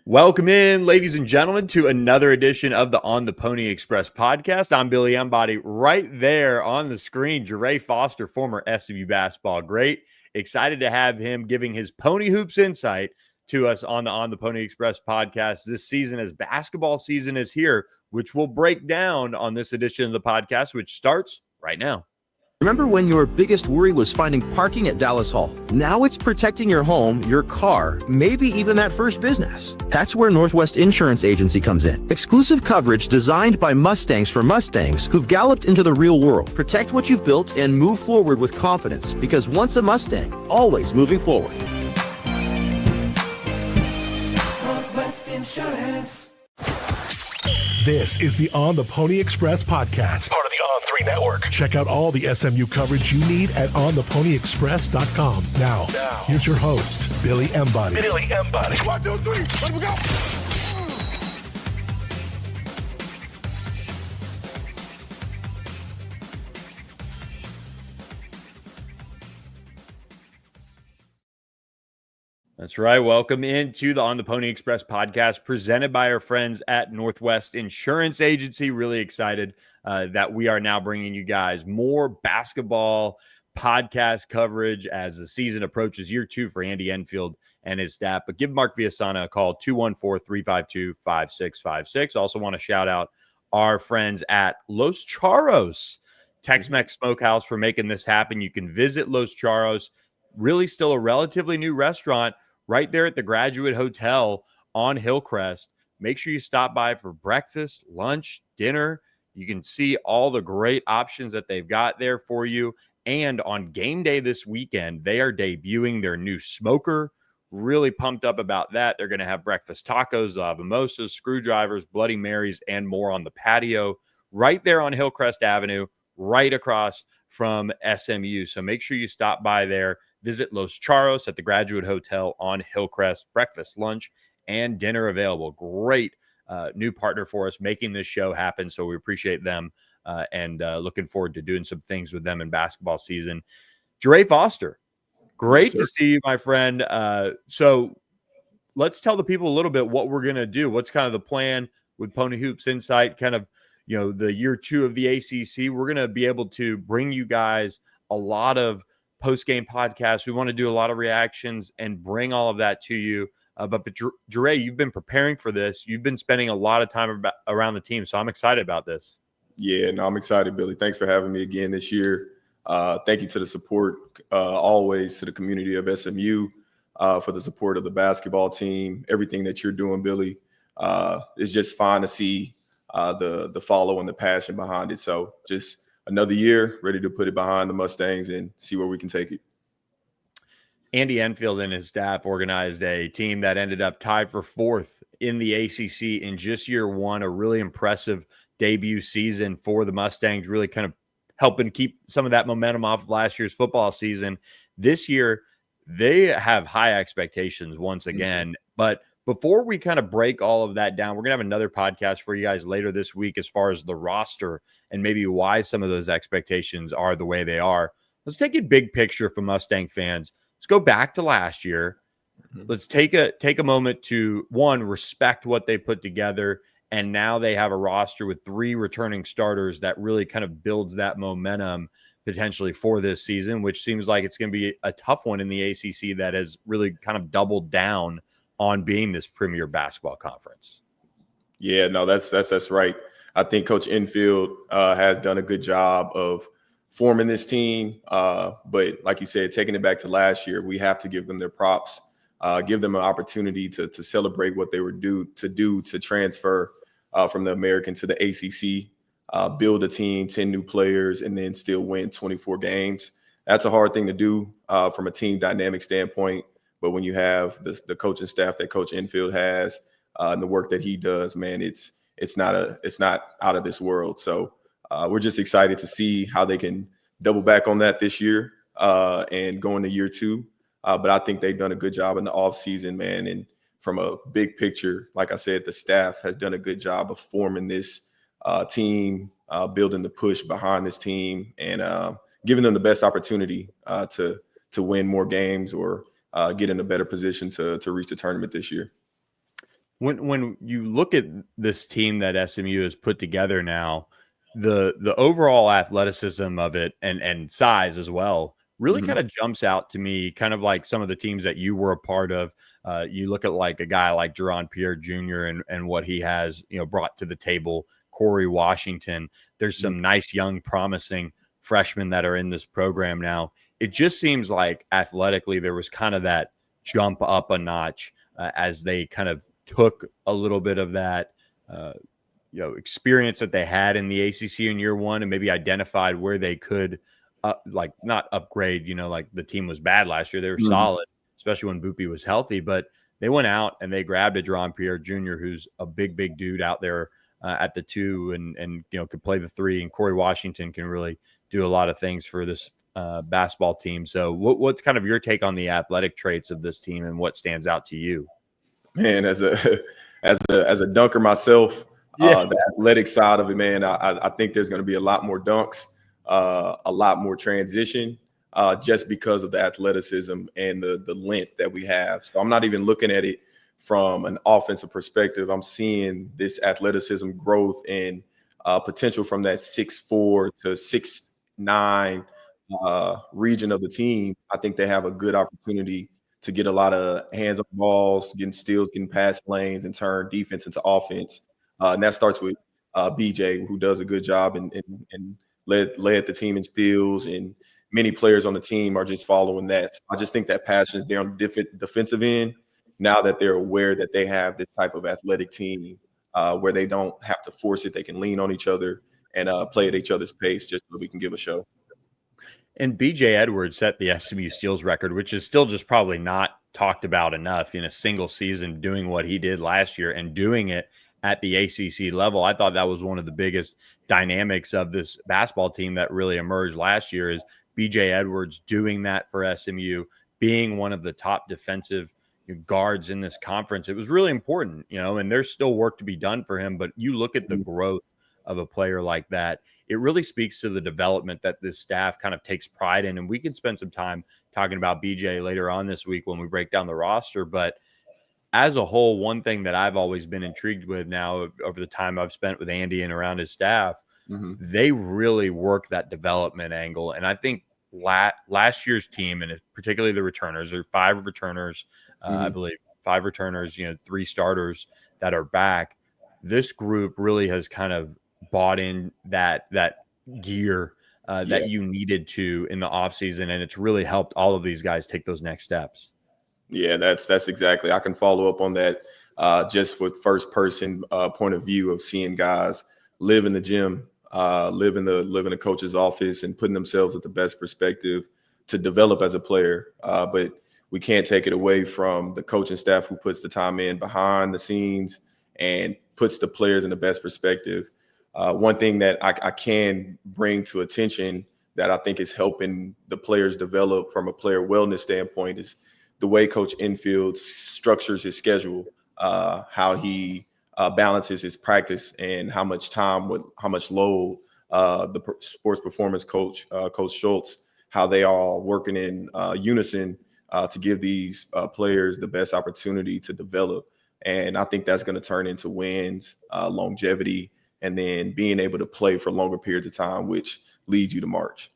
Welcome in, ladies and gentlemen, to another edition of the On the Pony Express podcast. I'm Billy Embody. Right there on the screen, Jarrey Foster, former SMU Basketball great. Excited to have him giving his Pony Hoops insight to us on the Pony Express podcast this season, as basketball season is here, which we'll break down on this edition of the podcast, which starts right now. Remember when your biggest worry was finding parking at Dallas Hall? Now it's protecting your home, your car, maybe even that first business. That's where Northwest Insurance Agency comes in. Exclusive coverage designed by Mustangs for Mustangs who've galloped into the real world. Protect what you've built and move forward with confidence, because once a Mustang, always moving forward. Northwest Insurance. This is the On the Pony Express podcast, part of the On3 network. Check out all the SMU coverage you need at ontheponyexpress.com. Now, here's your host, Billy Embody. 1, 2, 3, let we go. That's right. Welcome into the On the Pony Express podcast presented by our friends at Northwest Insurance Agency. Really excited that we are now bringing you guys more basketball podcast coverage as the season approaches year 2 for Andy Enfield and his staff. But give Mark Villasana a call, 214-352-5656. Also want to shout out our friends at Los Charros Tex-Mex Smokehouse for making this happen. You can visit Los Charros, really still a relatively new restaurant, right there at the Graduate Hotel on Hillcrest. Make sure you stop by for breakfast, lunch, dinner. You can see all the great options that they've got there for you. And on game day this weekend, they are debuting their new smoker. Really pumped up about that. They're going to have breakfast tacos, mimosas, screwdrivers, Bloody Marys, and more on the patio right there on Hillcrest Avenue, right across from SMU. So make sure you stop by there. Visit Los Charros at the Graduate Hotel on Hillcrest. Breakfast, lunch, and dinner available. Great new partner for us making this show happen. So we appreciate them and looking forward to doing some things with them in basketball season. Jarrey Foster, great to see you, my friend. So let's tell the people a little bit what we're going to do. What's kind of the plan with Pony Hoops Insight, kind of, you know, the year 2 of the ACC. We're going to be able to bring you guys a lot of post-game podcasts. We want to do a lot of reactions and bring all of that to you. But Jarrey, you've been preparing for this. You've been spending a lot of time around the team, so I'm excited about this. Yeah, no, I'm excited, Billy. Thanks for having me again this year. Thank you to the support, always to the community of SMU for the support of the basketball team. Everything that you're doing, Billy, is just fine to see the follow and the passion behind it. So just another year, ready to put it behind the Mustangs and see where we can take it. Andy Enfield and his staff organized a team that ended up tied for 4th in the ACC in just year 1, a really impressive debut season for the Mustangs, really kind of helping keep some of that momentum off of last year's football season. This year, they have high expectations once again. But before we kind of break all of that down, we're going to have another podcast for you guys later this week as far as the roster and maybe why some of those expectations are the way they are. Let's take a big picture for Mustang fans. Let's go back to last year. Let's take a moment to, one, respect what they put together. And now they have a roster with 3 returning starters that really kind of builds that momentum potentially for this season, which seems like it's going to be a tough one in the ACC that has really kind of doubled down on being this premier basketball conference. Yeah, no, that's right. I think Coach Enfield has done a good job of forming this team. But like you said, taking it back to last year, we have to give them their props, give them an opportunity to celebrate what they were due to transfer from the American to the ACC, build a team, 10 new players, and then still win 24 games. That's a hard thing to do from a team dynamic standpoint. But when you have the coaching staff that Coach Enfield has and the work that he does, man, it's not out of this world. So we're just excited to see how they can double back on that this year and go into year 2. But I think they've done a good job in the offseason, man. And from a big picture, like I said, the staff has done a good job of forming this team, building the push behind this team, and giving them the best opportunity to win more games or get in a better position to reach the tournament this year. When you look at this team that SMU has put together now, the overall athleticism of it and size as well really Mhm. kind of jumps out to me, kind of like some of the teams that you were a part of. You look at like a guy like Jerron Pierre Jr. and what he has, brought to the table. Corey Washington. There's Mhm. some nice young promising freshmen that are in this program now. It just seems like athletically there was kind of that jump up a notch as they kind of took a little bit of that uh, experience that they had in the ACC in year one and maybe identified where they could like not upgrade. Like the team was bad last year; they were Mhm. solid, especially when Boopy was healthy. But they went out and they grabbed a Jerron Pierre Jr., who's a big dude out there at the two, and could play the three. And Corey Washington can really do a lot of things for this basketball team. So, what's kind of your take on the athletic traits of this team and what stands out to you? Man, as a as a dunker myself, Yeah. the athletic side of it, man, I think there's going to be a lot more dunks, a lot more transition, just because of the athleticism and the length that we have. So I'm not even looking at it from an offensive perspective. I'm seeing this athleticism growth and potential from that 6'4" to 6'9" region of the team. I think they have a good opportunity to get a lot of hands on balls, getting steals, getting past lanes, and turn defense into offense. And that starts with BJ, who does a good job and led the team in steals. And many players on the team are just following that. So I just think that passion is there on the defensive end. Now that they're aware that they have this type of athletic team where they don't have to force it, they can lean on each other and play at each other's pace just so we can give a show. And BJ Edwards set the SMU steals record, which is still just probably not talked about enough in a single season, doing what he did last year and doing it at the ACC level. I thought that was one of the biggest dynamics of this basketball team that really emerged last year is BJ Edwards doing that for SMU, being one of the top defensive guards in this conference. It was really important, and there's still work to be done for him. But you look at the growth of a player like that, it really speaks to the development that this staff kind of takes pride in. And we can spend some time talking about BJ later on this week when we break down the roster. But as a whole, one thing that I've always been intrigued with now over the time I've spent with Andy and around his staff, Mm-hmm. they really work that development angle. And I think last year's team, and particularly the returners, there are 5 returners, I Mm-hmm. believe, 5 returners, 3 starters that are back. This group really has kind of bought in that gear Yeah. that you needed to in the offseason, and it's really helped all of these guys take those next steps. Yeah, that's exactly. I can follow up on that just with first person point of view of seeing guys live in the gym, live in the coach's office, and putting themselves at the best perspective to develop as a player. But we can't take it away from the coaching staff who puts the time in behind the scenes and puts the players in the best perspective. One thing that I can bring to attention that I think is helping the players develop from a player wellness standpoint is the way Coach Enfield structures his schedule, how he balances his practice, and how much time with how much load sports performance coach, Coach Schultz, how they are working in unison to give these players the best opportunity to develop. And I think that's going to turn into wins, longevity, and then being able to play for longer periods of time, which leads you to March.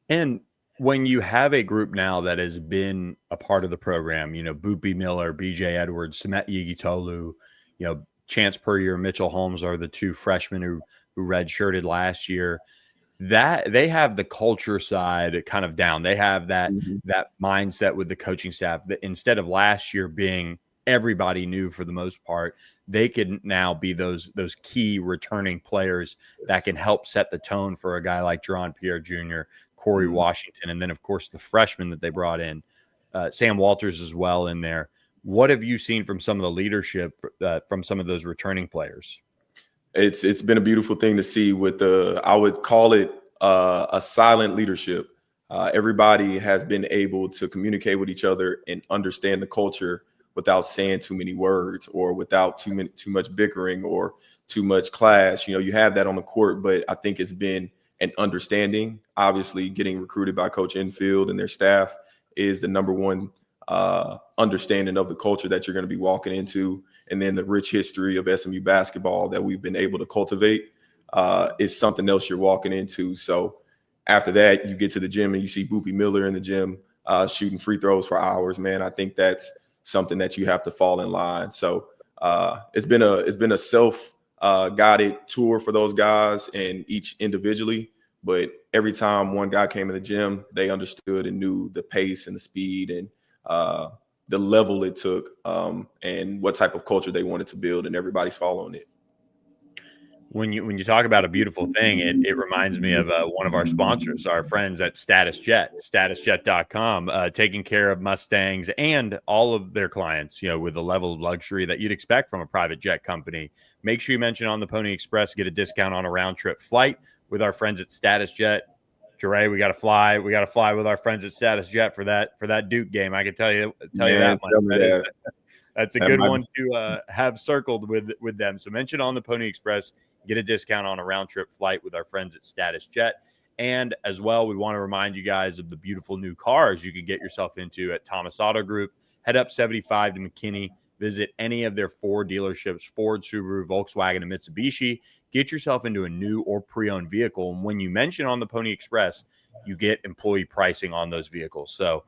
And when you have a group now that has been a part of the program, Boopy Miller, BJ Edwards, Samet Yigitolu, Chance Puryear, Mitchell Holmes are the 2 freshmen who redshirted last year. That they have the culture side kind of down. They have that Mhm. mindset with the coaching staff that instead of last year being everybody new for the most part, they can now be those key returning players that can help set the tone for a guy like Jerron Pierre Jr., Corey Mhm. Washington, and then of course the freshmen that they brought in, Sam Walters as well in there. What have you seen from some of the leadership from some of those returning players? It's been a beautiful thing to see with I would call it a silent leadership. Everybody has been able to communicate with each other and understand the culture without saying too many words or without too much bickering or too much clash. You have that on the court, but I think it's been an understanding. Obviously, getting recruited by Coach Enfield and their staff is the number one understanding of the culture that you're going to be walking into, and then the rich history of SMU basketball that we've been able to cultivate is something else you're walking into. So after that, you get to the gym and you see Boopy Miller in the gym shooting free throws for hours. Man, I think that's something that you have to fall in line. So it's been a self-guided tour for those guys and each individually. But every time one guy came in the gym, they understood and knew the pace and the speed and the level it took and what type of culture they wanted to build, and everybody's following it. When you talk about a beautiful thing, it reminds me of one of our sponsors, our friends at statusjet.com, taking care of Mustangs and all of their clients, with the level of luxury that you'd expect from a private jet company. Make sure you mention On the Pony Express, get a discount on a round trip flight with our friends at StatusJet. Jarrey, we got to fly. We got to fly with our friends at StatusJet for that Duke game. I can tell you that much. That's a good one to have circled with them. So mention On the Pony Express, get a discount on a round trip flight with our friends at StatusJet. And as well, we want to remind you guys of the beautiful new cars you can get yourself into at Thomas Auto Group. Head up 75 to McKinney. Visit any of their 4 dealerships, Ford, Subaru, Volkswagen, and Mitsubishi. Get yourself into a new or pre-owned vehicle. And when you mention On the Pony Express, you get employee pricing on those vehicles. So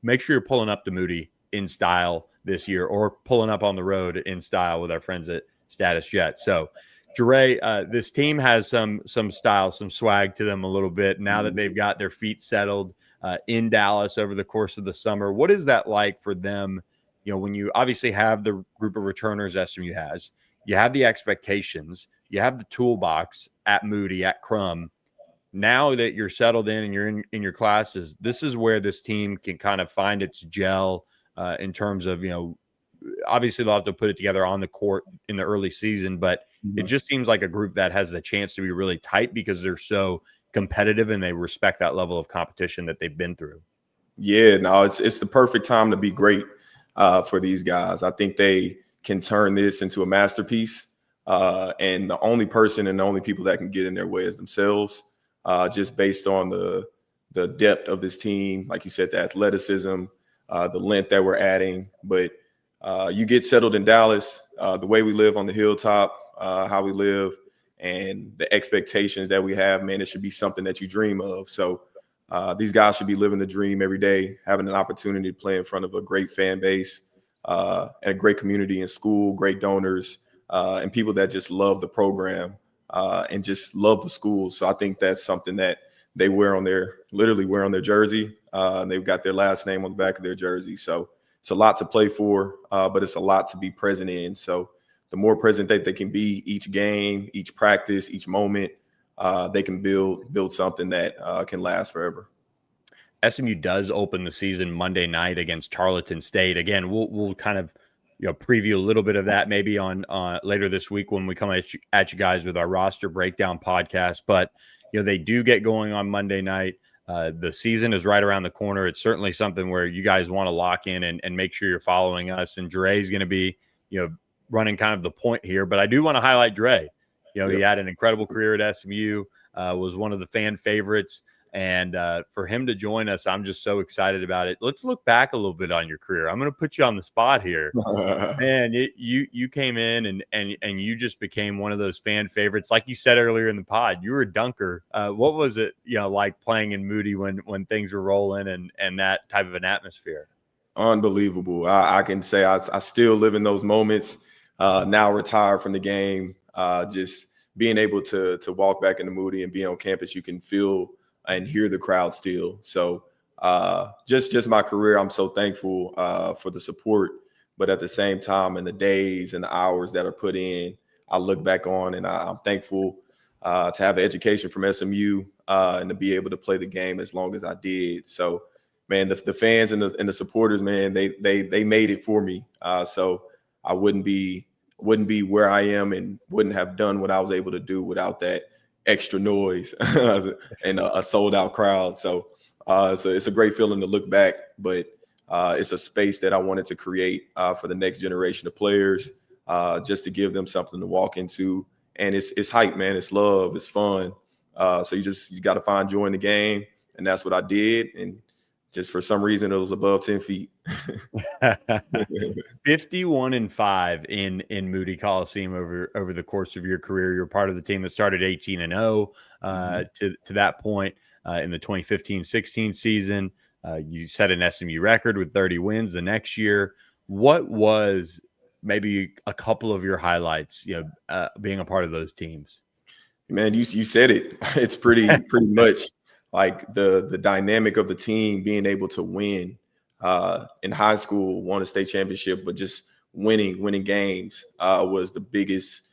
make sure you're pulling up to Moody in style this year, or pulling up on the road in style with our friends at StatusJet. So, Jarrey, this team has some style, some swag to them a little bit now that they've got their feet settled in Dallas over the course of the summer. What is that like for them? When you obviously have the group of returners SMU has, you have the expectations, you have the toolbox at Moody, at Crum. Now that you're settled in and you're in your classes, this is where this team can kind of find its gel in terms of, obviously they'll have to put it together on the court in the early season, but it just seems like a group that has the chance to be really tight because they're so competitive and they respect that level of competition that they've been through. Yeah, no, it's the perfect time to be great for these guys. I think they can turn this into a masterpiece. And the only person and the only people that can get in their way is themselves, just based on the depth of this team. Like you said, the athleticism, the length that we're adding. But you get settled in Dallas, the way we live on the hilltop, how we live, and the expectations that we have, man, it should be something that you dream of. So these guys should be living the dream every day, having an opportunity to play in front of a great fan base and a great community in school, great donors, and people that just love the program and just love the school. So I think that's something that they literally wear on their jersey. And they've got their last name on the back of their jersey. So it's a lot to play for, but it's a lot to be present in. So the more present that they can be each game, each practice, each moment, they can build something that can last forever. SMU does open the season Monday night against Tarleton State. Again, we'll kind of preview a little bit of that maybe on later this week when we come at you guys with our roster breakdown podcast. But they do get going on Monday night. The season is right around the corner. It's certainly something where you guys want to lock in and make sure you're following us. And Dre's going to be running kind of the point here. But I do want to highlight Dre. He had an incredible career at SMU, was one of the fan favorites. And for him to join us, I'm just so excited about it. Let's look back a little bit on your career. I'm going to put you on the spot here. Man, you came in and you just became one of those fan favorites. Like you said earlier in the pod, you were a dunker. What was it like playing in Moody when things were rolling and that type of an atmosphere? Unbelievable. I can say I still live in those moments. Now retired from the game, just being able to walk back into Moody and be on campus, you can feel and hear the crowd still. So just my career, I'm so thankful for the support. But at the same time, in the days and the hours that are put in, I look back on and I'm thankful to have an education from SMU and to be able to play the game as long as I did. So, man, the fans and the supporters, man, they made it for me. So I wouldn't be where I am and wouldn't have done what I was able to do without that extra noise and a sold out crowd. So it's a great feeling to look back, but it's a space that I wanted to create for the next generation of players, just to give them something to walk into. And it's hype, man. It's love. It's fun. So you got to find joy in the game. And that's what I did. And just for some reason it was above 10 feet. 51-5 in Moody Coliseum over the course of your career. You're part of the team that started 18-0 to that point in the 2015-16 season. You set an SMU record with 30 wins the next year. What was maybe a couple of your highlights, being a part of those teams? Man, you said it. It's pretty much like the dynamic of the team being able to win. In high school, won a state championship, but just winning games was the biggest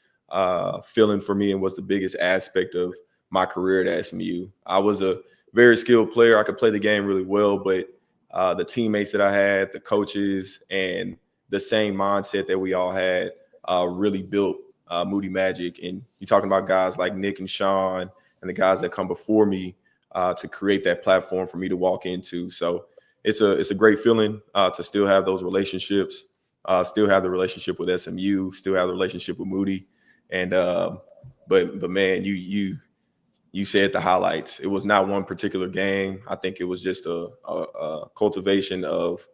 feeling for me and was the biggest aspect of my career at SMU. I was a very skilled player. I could play the game really well, but the teammates that I had, the coaches, and the same mindset that we all had really built Moody Magic. And you're talking about guys like Nick and Sean and the guys that come before me to create that platform for me to walk into. So it's a great feeling to still have those relationships, still have the relationship with SMU, still have the relationship with Moody. And but man, you said the highlights. It was not one particular game. I think it was just a cultivation of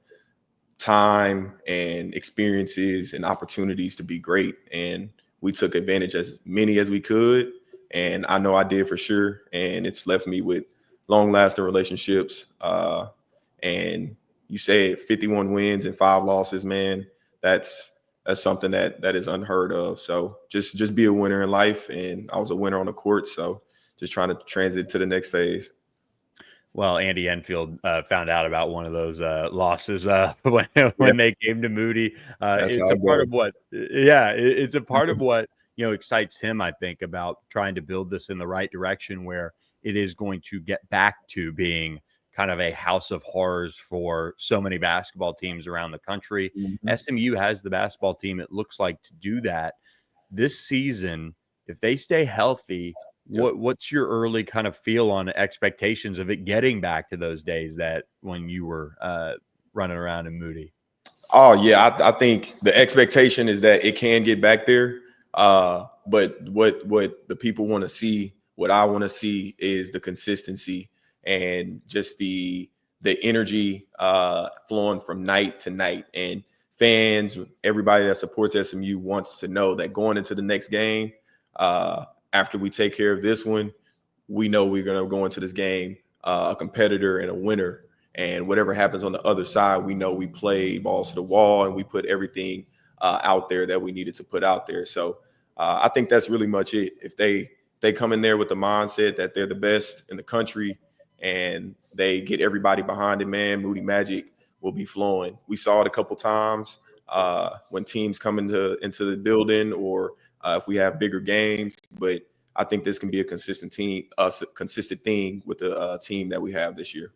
time and experiences and opportunities to be great. And we took advantage as many as we could. And I know I did for sure. And it's left me with long-lasting relationships. And you said 51 wins and 5 losses, man. That's something that is unheard of. So just be a winner in life. And I was a winner on the court. So just trying to transit to the next phase. Well, Andy Enfield found out about one of those losses when they came to Moody. It's a part of what, it's a part of what excites him. I think about trying to build this in the right direction, where it is going to get back to being kind of a house of horrors for so many basketball teams around the country. Mm-hmm. SMU has the basketball team, it looks like, to do that this season. If they stay healthy, what's your early kind of feel on expectations of it getting back to those days that when you were running around in Moody? Oh, yeah. I think the expectation is that it can get back there. But what the people want to see, what I want to see, is the consistency and just the energy flowing from night to night. And fans, everybody that supports SMU wants to know that going into the next game, after we take care of this one, we know we're going to go into this game a competitor and a winner. And whatever happens on the other side, we know we play balls to the wall and we put everything out there that we needed to put out there. So I think that's really much it. If they come in there with the mindset that they're the best in the country and they get everybody behind it, man, Moody Magic will be flowing. We saw it a couple times when teams come into the building, or if we have bigger games, but I think this can be a consistent consistent thing with the team that we have this year.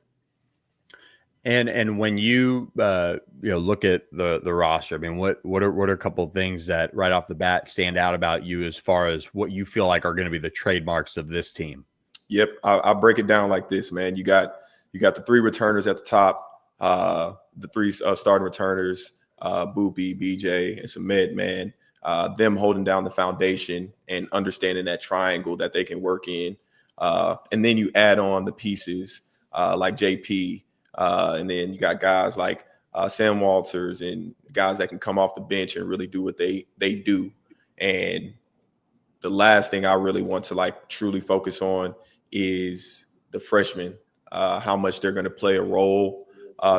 And when you look at the roster, I mean, what are a couple of things that right off the bat stand out about you as far as what you feel like are going to be the trademarks of this team? Yep, I'll break it down like this, man. You got the 3 returners at the top, the 3 starting returners, Boopy, BJ, and Samed, man. Them holding down the foundation and understanding that triangle that they can work in. And then you add on the pieces like JP, and then you got guys like Sam Walters and guys that can come off the bench and really do what they do. And the last thing I really want to truly focus on is the freshmen, how much they're going to play a role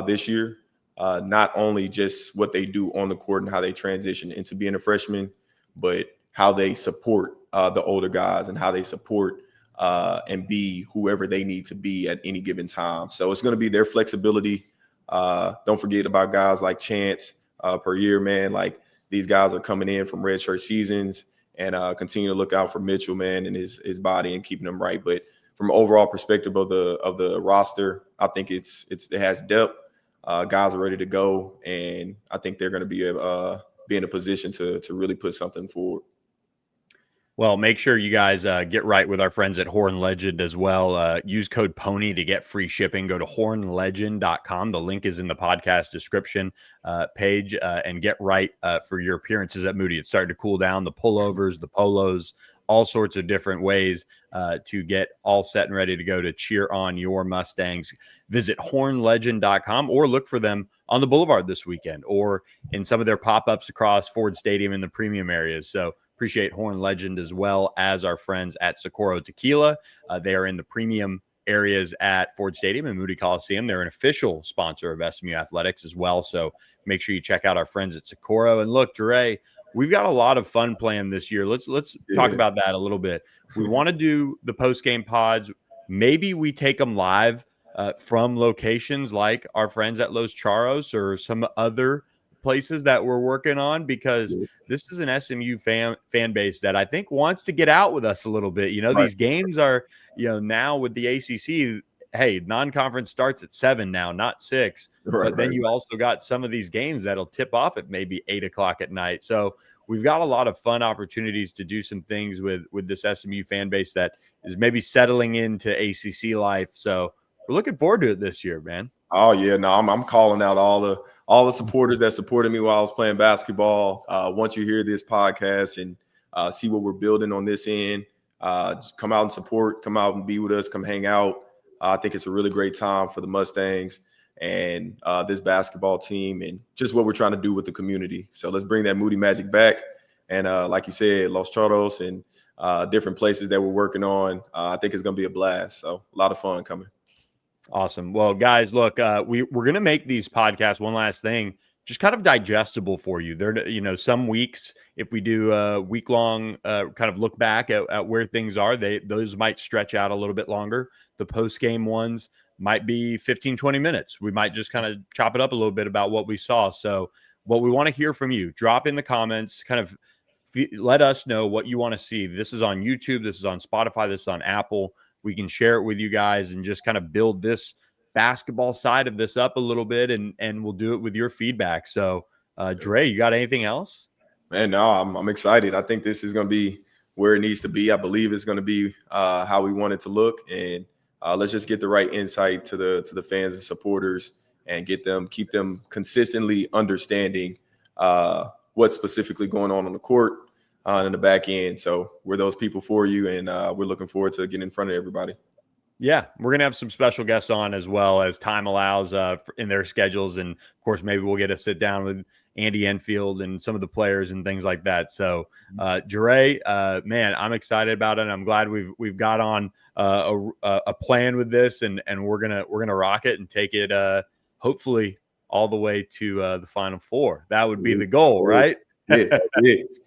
this year. Not only just what they do on the court and how they transition into being a freshman, but how they support the older guys and how they support and be whoever they need to be at any given time. So it's going to be their flexibility. Don't forget about guys like Chance per year, man. Like, these guys are coming in from redshirt seasons, and continue to look out for Mitchell, man, and his body and keeping him right. But from an overall perspective of the roster, I think it has depth. Guys are ready to go, and I think they're going to be in a position to really put something forward. Well, make sure you guys get right with our friends at Horn Legend as well. Use code PONY to get free shipping. Go to hornlegend.com. The link is in the podcast description page, and get right for your appearances at Moody. It's starting to cool down. The pullovers, the polos, all sorts of different ways to get all set and ready to go to cheer on your Mustangs. Visit hornlegend.com or look for them on the Boulevard this weekend or in some of their pop-ups across Ford Stadium in the premium areas. So appreciate Horn Legend as well as our friends at Socorro Tequila. They are in the premium areas at Ford Stadium and Moody Coliseum. They're an official sponsor of SMU Athletics as well. So make sure you check out our friends at Socorro. And look, Jarrey, we've got a lot of fun planned this year. Let's talk about that a little bit. We want to do the post-game pods. Maybe we take them live from locations like our friends at Los Charros or some other places that we're working on, because this is an SMU fan base that I think wants to get out with us a little bit. These games are, now with the ACC, hey, non-conference starts at 7 now, not 6. But then you also got some of these games that'll tip off at maybe 8 o'clock at night. So we've got a lot of fun opportunities to do some things with this SMU fan base that is maybe settling into ACC life. So we're looking forward to it this year, man. Oh yeah, no, I'm calling out all the supporters that supported me while I was playing basketball. Once you hear this podcast and see what we're building on this end, just come out and support, come out and be with us, come hang out. I think it's a really great time for the Mustangs and this basketball team and just what we're trying to do with the community. So let's bring that Moody magic back. And like you said, Los Charros and different places that we're working on, I think it's going to be a blast. So a lot of fun coming. Awesome. Well, guys, look, we're going to make these podcasts, one last thing, just kind of digestible for you. They're, some weeks, if we do a week-long kind of look back at where things are, those might stretch out a little bit longer. The post-game ones might be 15, 20 minutes. We might just kind of chop it up a little bit about what we saw. So what we want to hear from you, drop in the comments, kind of let us know what you want to see. This is on YouTube. This is on Spotify. This is on Apple. We can share it with you guys and just kind of build this basketball side of this up a little bit, and we'll do it with your feedback. So, Dre, you got anything else? Man, no, I'm excited. I think this is going to be where it needs to be. I believe it's going to be how we want it to look, and let's just get the right insight to the fans and supporters, and keep them consistently understanding what's specifically going on the court. In the back end. So we're those people for you, and we're looking forward to getting in front of everybody. Yeah, we're going to have some special guests on as well as time allows in their schedules. And, of course, maybe we'll get to sit down with Andy Enfield and some of the players and things like that. So, Jarrey, man, I'm excited about it. I'm glad we've got on a plan with this, and we're gonna rock it and take it hopefully all the way to the Final Four. That would be the goal, right? Yeah,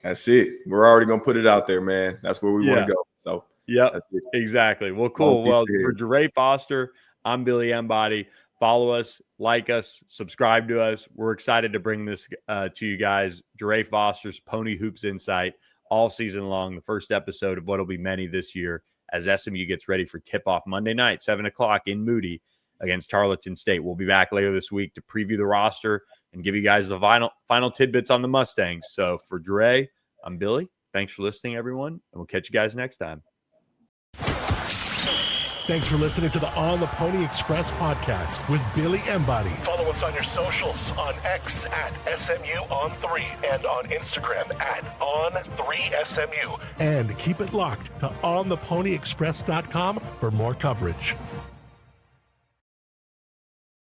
that's it. We're already gonna put it out there, man. That's where we want to go. So yeah, exactly. Well, cool. Well, for Jarrey Foster, I'm Billy Embody. Follow us, like us, subscribe to us. We're excited to bring this to you guys. Jarrey Foster's Pony Hoops Insight all season long. The first episode of what'll be many this year as SMU gets ready for tip-off Monday night, 7 o'clock in Moody against Tarleton State. We'll be back later this week to preview the roster and give you guys the final tidbits on the Mustangs. So for Dre, I'm Billy. Thanks for listening, everyone, and we'll catch you guys next time. Thanks for listening to the On the Pony Express podcast with Billy Embody. Follow us on your socials on X at SMU_on3 and on Instagram at On3SMU. And keep it locked to OnThePonyExpress.com for more coverage.